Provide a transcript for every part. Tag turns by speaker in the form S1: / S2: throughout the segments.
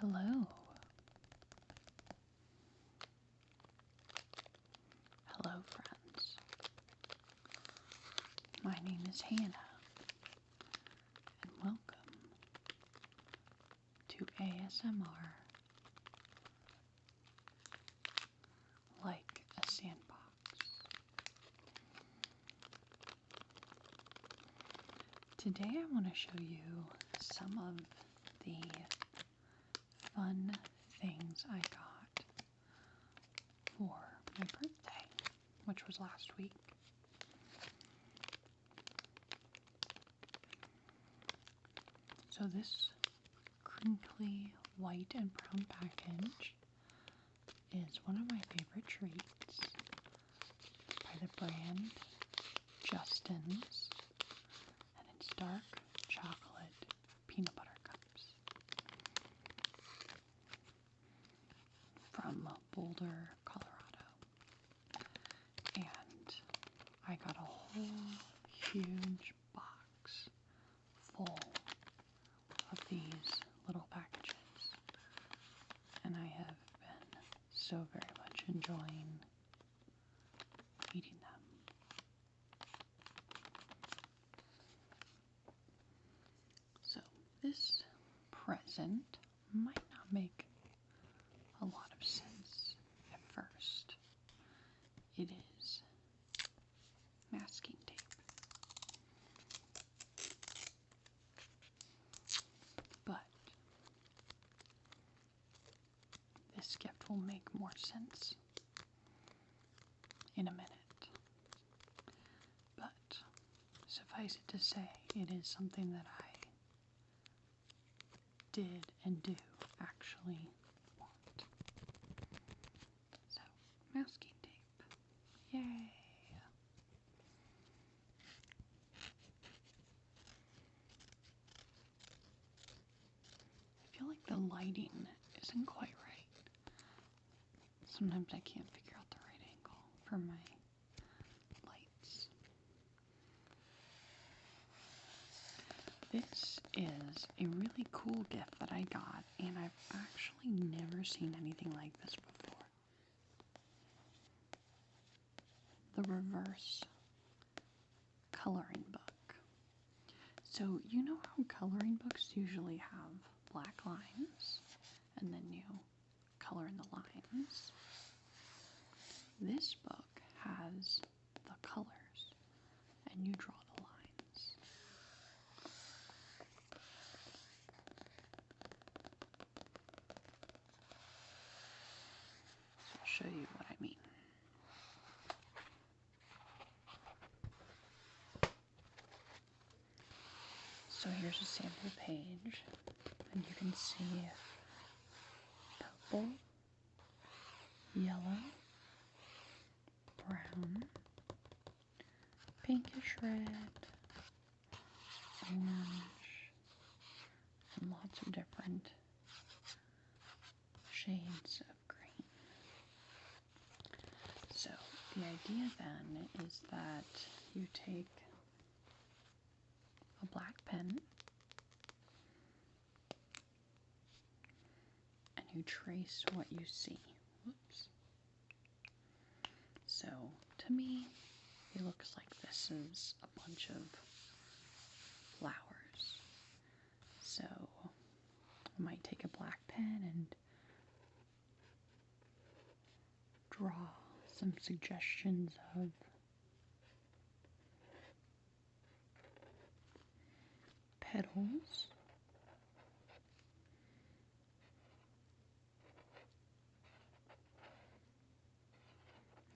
S1: Hello. Hello, friends. My name is Hannah, and welcome to ASMR Like a Sandbox. Today I want to show you some of the fun things I got for my birthday, which was last week. So this crinkly white and brown package is one of my favorite treats by the brand Justin's, and it's dark chocolate peanut butter cups from Boulder, Colorado. And I got a whole huge box full of these little packages, and I have been so very much enjoying eating them. So this present might not make a lot of sense at first. It is masking tape. But this gift will make more sense in a minute. But suffice it to say, it is something that I did and do actually want. So, masking tape. Yay! I feel like the lighting isn't quite right. Sometimes I can't figure out the right angle for my lights. This is a really cool gift that I got, and I've actually never seen anything like this before. The reverse coloring book. So you know how coloring books usually have black lines, and then you color in the lines? This book has the colors, and you draw the lines. So I'll show you what I mean. So here's a sample page, and you can see purple, yellow, brown, pinkish red, orange, and lots of different shades of green. So the idea then is that you take a black pen and you trace what you see. Whoops. So to me, it looks like this is a bunch of flowers. So I might take a black pen and draw some suggestions of petals.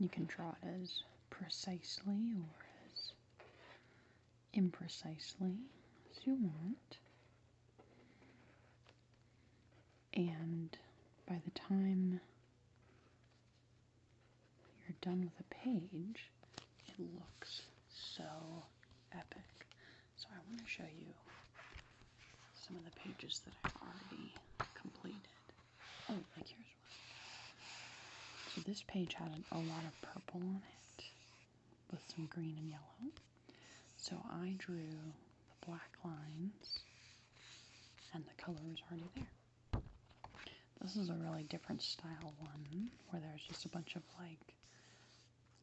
S1: You can draw it as precisely or as imprecisely as you want. And by the time you're done with a page, it looks so epic. So I want to show you some of the pages that I've already completed. Oh, like here's one. So this page had a lot of purple on it with some green and yellow. So I drew the black lines and the color was already there. this is a really different style one, where there's just a bunch of like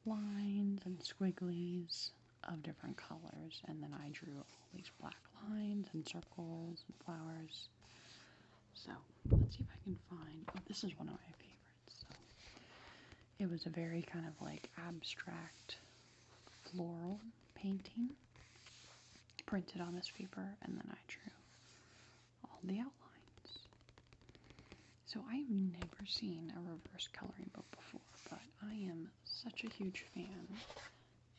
S1: lines and squigglies of different colors, and then I drew all these black lines and circles and flowers. So let's see if I can find, oh, this is one of my favorites. So it was a very kind of like abstract floral painting printed on this paper, and then I drew all the outlines. So I've never seen a reverse coloring book before, but I am such a huge fan,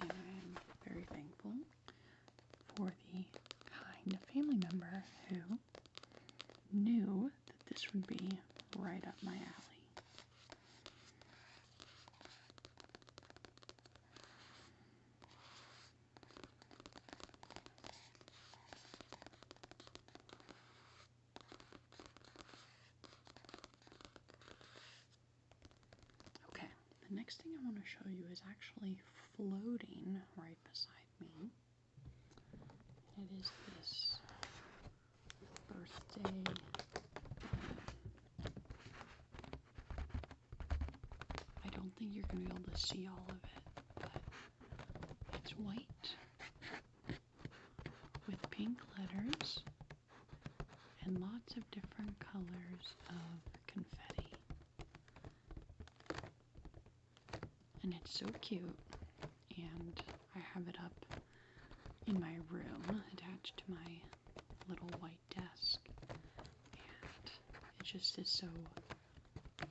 S1: and I am very thankful for the kind family member who knew that this would be right up my alley. Okay, the next thing I want to show you is actually floating right beside me. It is this birthday. I don't think you're going to be able to see all of it, but it's white with pink letters and lots of different colors of confetti. And it's so cute, and I have it up in my room attached to my little white desk, and it just is so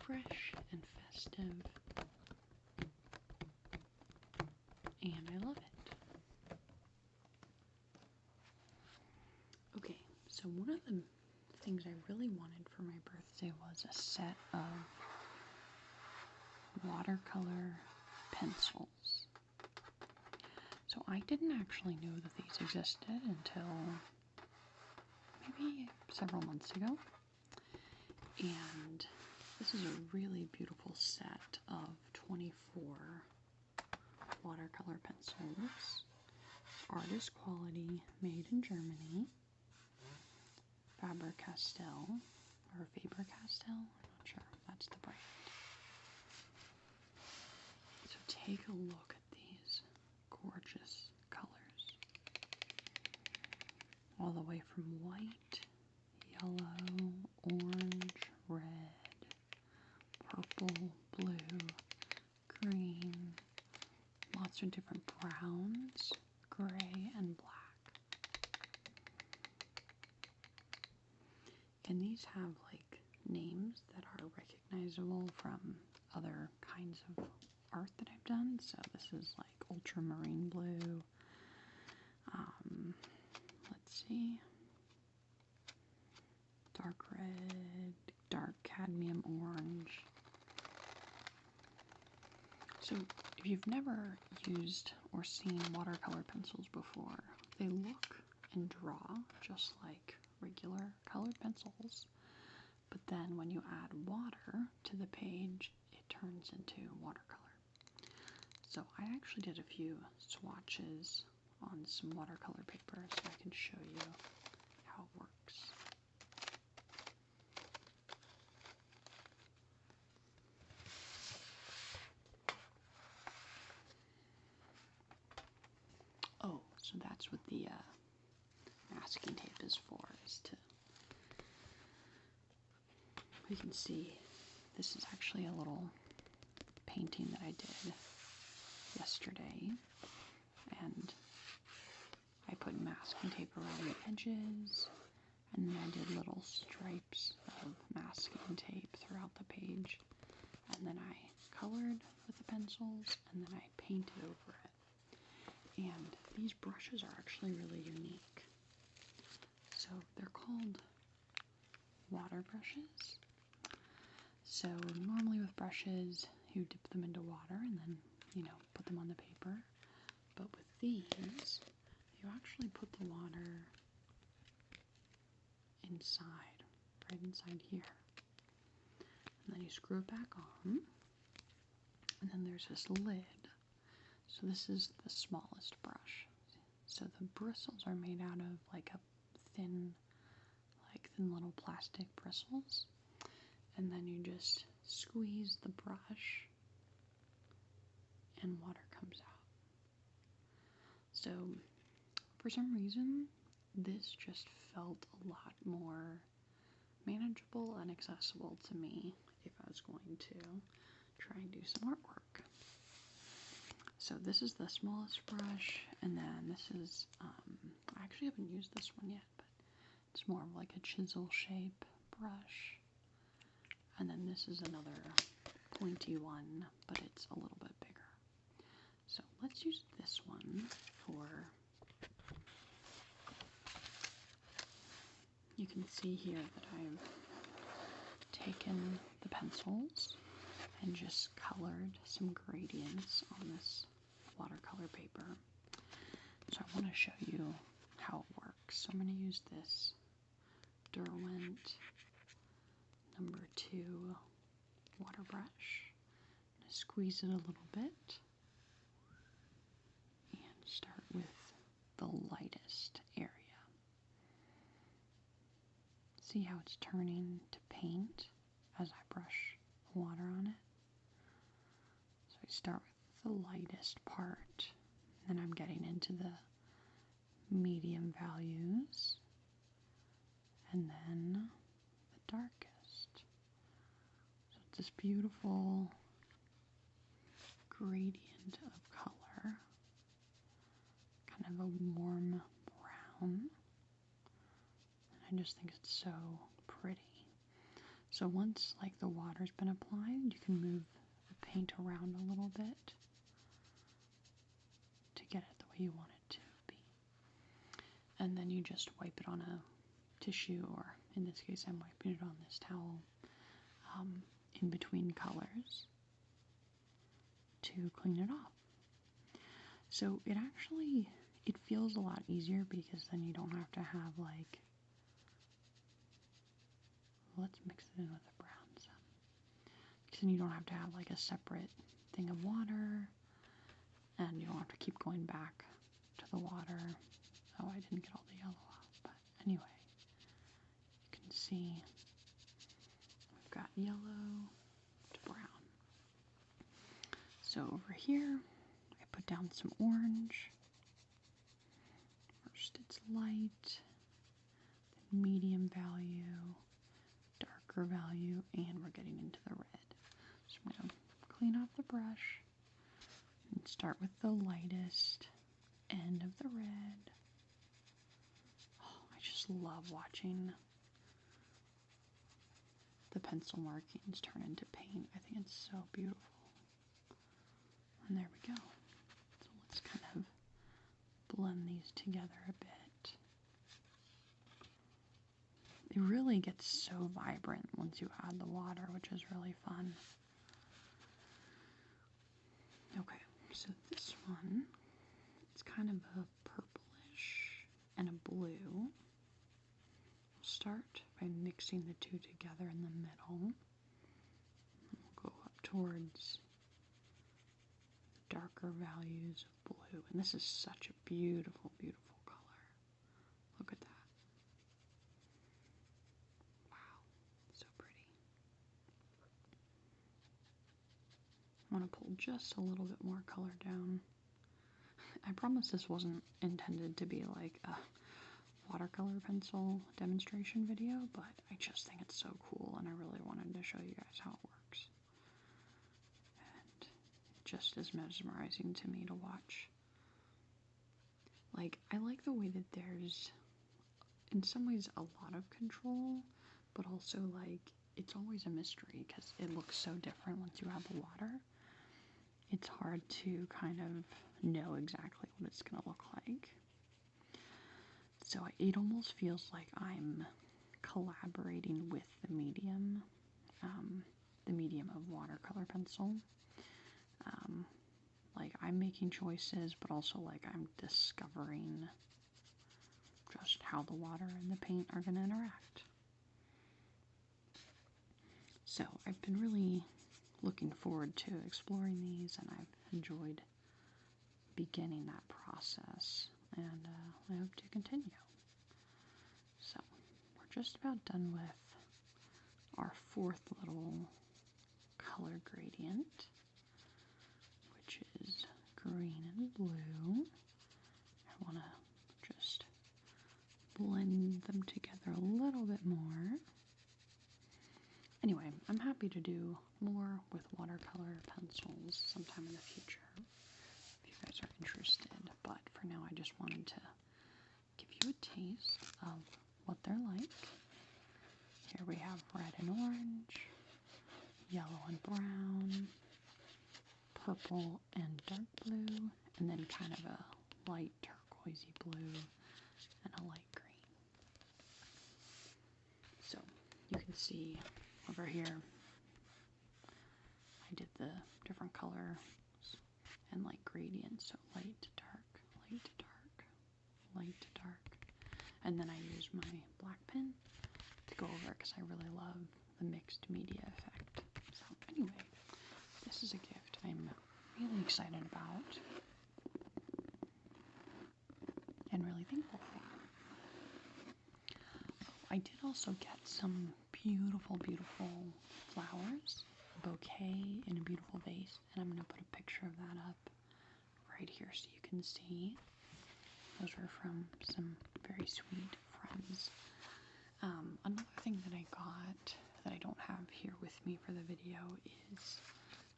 S1: fresh and festive, and I love it. Okay, so one of the things I really wanted for my birthday was a set of watercolor pencils. So I didn't actually know that these existed until maybe several months ago. And this is a really beautiful set of 24 watercolor pencils. Artist quality, made in Germany. Faber-Castell, or Faber-Castell, I'm not sure, that's the brand. So take a look at these gorgeous colors. All the way from white, yellow, orange, red, purple, blue, green, lots of different browns, gray, and black. And these have like names that are recognizable from other kinds of art that I've done. So this is like ultramarine blue. Let's see. Dark red, dark cadmium orange. So if you've never used or seen watercolor pencils before, they look and draw just like regular colored pencils, but then when you add water to the page, it turns into watercolor. So I actually did a few swatches on some watercolor paper so I can show you how it works. Oh, so that's what the masking tape is for, is to, you can see this is actually a little painting that I did yesterday, and I put masking tape around the edges, and then I did little stripes of masking tape throughout the page, and then I colored with the pencils, and then I painted over it. And these brushes are actually really unique. So they're called water brushes. So normally with brushes, you dip them into water and then, put them on the paper. But with these, you actually put the water inside, right inside here. And then you screw it back on. And then there's this lid. So this is the smallest brush. So the bristles are made out of like thin little plastic bristles. And then you just squeeze the brush and water comes out. So for some reason, this just felt a lot more manageable and accessible to me if I was going to try and do some artwork. So this is the smallest brush, and then this is, I actually haven't used this one yet, but it's more of like a chisel shape brush. And then this is another pointy one, but it's a little bit bigger. So let's use this one for, you can see here that I've taken the pencils and just colored some gradients on this watercolor paper. So I want to show you how it works. So I'm going to use this Derwent number 2 water brush. I'm going to squeeze it a little bit and start with the lightest area. See how it's turning to paint as I brush the water on it? So I start with the lightest part, and then I'm getting into the medium values, and then the darkest. So it's this beautiful gradient of color, kind of a warm brown. I just think it's so pretty. So once like the water's been applied, you can move the paint around a little bit to get it the way you want it to be. And then you just wipe it on a tissue, or in this case I'm wiping it on this towel, in between colors to clean it off. So it feels a lot easier because then you don't have to have like, let's mix it in with the brown some. Because then you don't have to have like a separate thing of water, and you don't have to keep going back to the water. Oh, I didn't get all the yellow out, but anyway, you can see we've got yellow to brown. So over here, I put down some orange. First it's light, then medium value, darker value, and we're getting into the red. So I'm going to clean off the brush and start with the lightest end of the red. Oh, I just love watching the pencil markings turn into paint. I think it's so beautiful. And there we go. So let's kind of blend these together a bit. It really gets so vibrant once you add the water, which is really fun. Okay, so this one, it's kind of a purplish and a blue. We'll start by mixing the two together in the middle. We'll go up towards the darker values of blue. And this is such a beautiful, beautiful color. Look at that. Wow, so pretty. I want to pull just a little bit more color down. I promise this wasn't intended to be like a watercolor pencil demonstration video, but I just think it's so cool and I really wanted to show you guys how it works. And it just is mesmerizing to me to watch. Like, I like the way that there's, in some ways, a lot of control, but also like, it's always a mystery because it looks so different once you add the water. It's hard to kind of know exactly what it's going to look like. So it almost feels like I'm collaborating with the medium of watercolor pencil. Like I'm making choices, but also like I'm discovering just how the water and the paint are going to interact. So I've been really looking forward to exploring these, and I've enjoyed beginning that process, and I hope to continue. So we're just about done with our fourth little color gradient, which is green and blue. I want to just blend them together a little bit more. Anyway, I'm happy to do more with watercolor pencils sometime in the future if you guys are interested, but for now I just wanted to give you a taste of what they're like. Here we have red and orange, yellow and brown, purple and dark blue, and then kind of a light turquoisey blue and a light green. So you can see over here I did the different colors and like gradients, so light to dark, light to dark, light to dark, and then I use my black pen to go over it because I really love the mixed media effect. So anyway, this is a gift I'm really excited about and really thankful for. I did also get some beautiful, beautiful flowers, a bouquet in a beautiful vase, and I'm going to put a picture of that up right here so you can see. Those were from some very sweet friends. Another thing that I got that I don't have here with me for the video is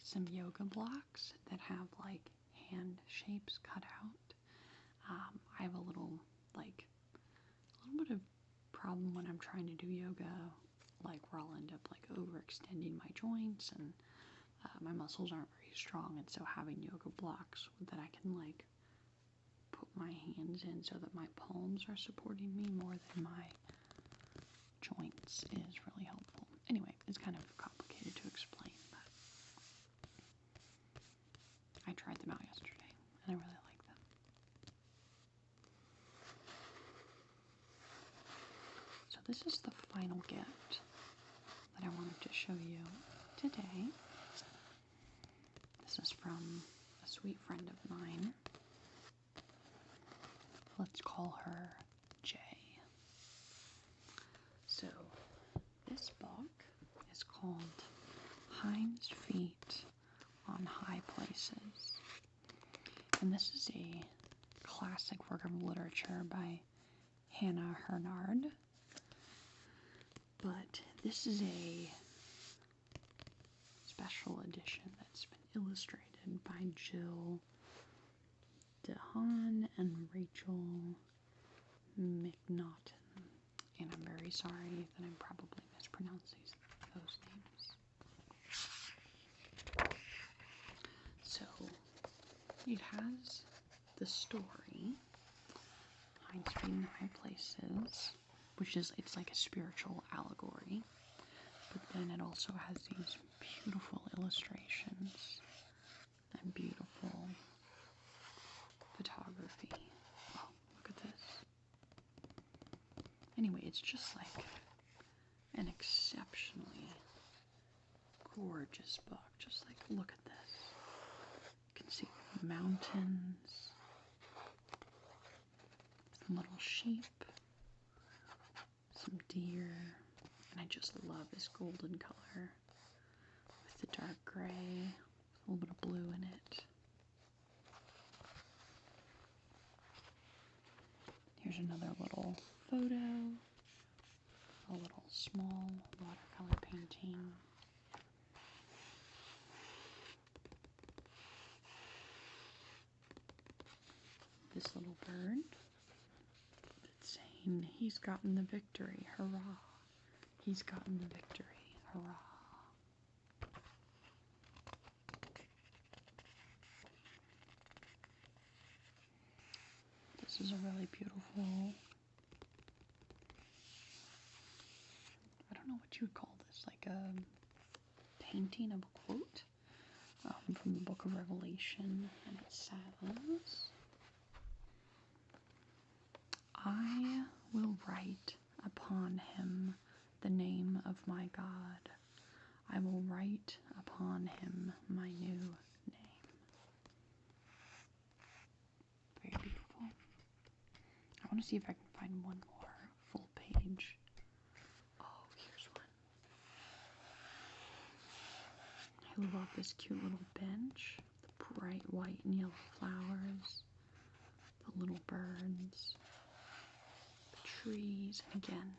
S1: some yoga blocks that have like hand shapes cut out. I have a little bit of problem when I'm trying to do yoga, like where I'll end up like overextending my joints and my muscles aren't very strong, and so having yoga blocks that I can like put my hands in so that my palms are supporting me more than my joints is really helpful. Anyway, it's kind of complicated to explain, but I tried them out yesterday and I really like them. So this is the final gift that I wanted to show you today. This is from a sweet friend of mine. Let's call her Jay. So this book is called Hinds Feet on High Places. And this is a classic work of literature by Hannah Hurnard. But this is a special edition that's been illustrated by Jill DeHaan and Rachel McNaughton. And I'm very sorry that I'm probably mispronouncing those names. So it has the story, Hinds Feet in High Places, which is, it's like a spiritual allegory, but then it also has these beautiful illustrations and beautiful photography. Oh, look at this. Anyway, it's just like an exceptionally gorgeous book. Just like, look at this. You can see mountains, some little sheep, some deer, and I just love this golden color with the dark gray, a little bit of blue in it. Here's another little photo, a little small watercolor painting. This little bird that's saying he's gotten the victory, hurrah. He's gotten the victory, hurrah. This is a really beautiful, I don't know what you would call this, like a painting of a quote from the book of Revelation, and it says, I will write upon him the name of my God. I will write upon him my new name. Very beautiful. I want to see if I can find one more full page. Oh, here's one. I love this cute little bench, the bright white and yellow flowers, the little birds, the trees, and again,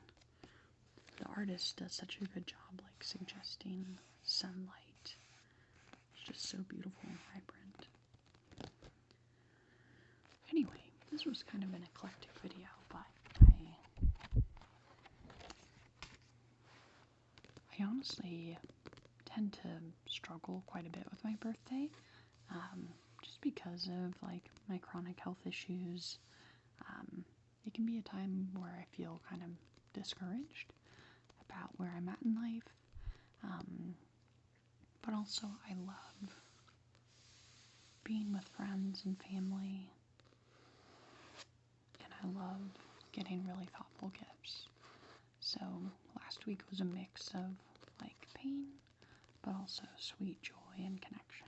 S1: the artist does such a good job like suggesting sunlight. It's just so beautiful and vibrant. Anyway, this was kind of an eclectic video, but I honestly tend to struggle quite a bit with my birthday, just because of like my chronic health issues. It can be a time where I feel kind of discouraged about where I'm at in life, but also I love being with friends and family, and I love getting really thoughtful gifts. So last week was a mix of like pain, but also sweet joy and connection.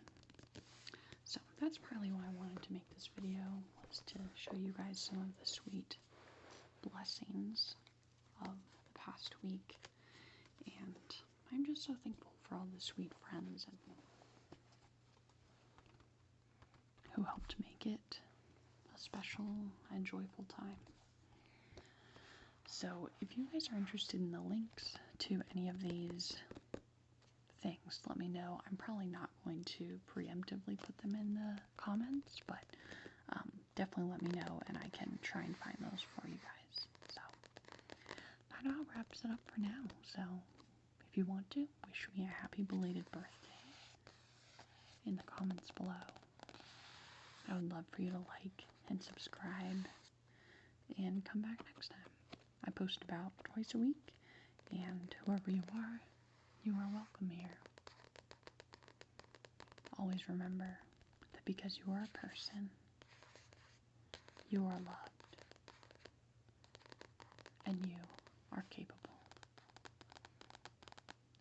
S1: So that's partly why I wanted to make this video, was to show you guys some of the sweet blessings of the past week. And I'm just so thankful for all the sweet friends and who helped make it a special and joyful time. So if you guys are interested in the links to any of these things, let me know. I'm probably not going to preemptively put them in the comments, but definitely let me know and I can try and find those for you guys. So that about wraps it up for now. So if you want to, wish me a happy belated birthday in the comments below. I would love for you to like and subscribe and come back next time. I post about twice a week, and whoever you are welcome here. Always remember that because you are a person, you are loved, and you are capable.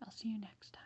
S1: I'll see you next time.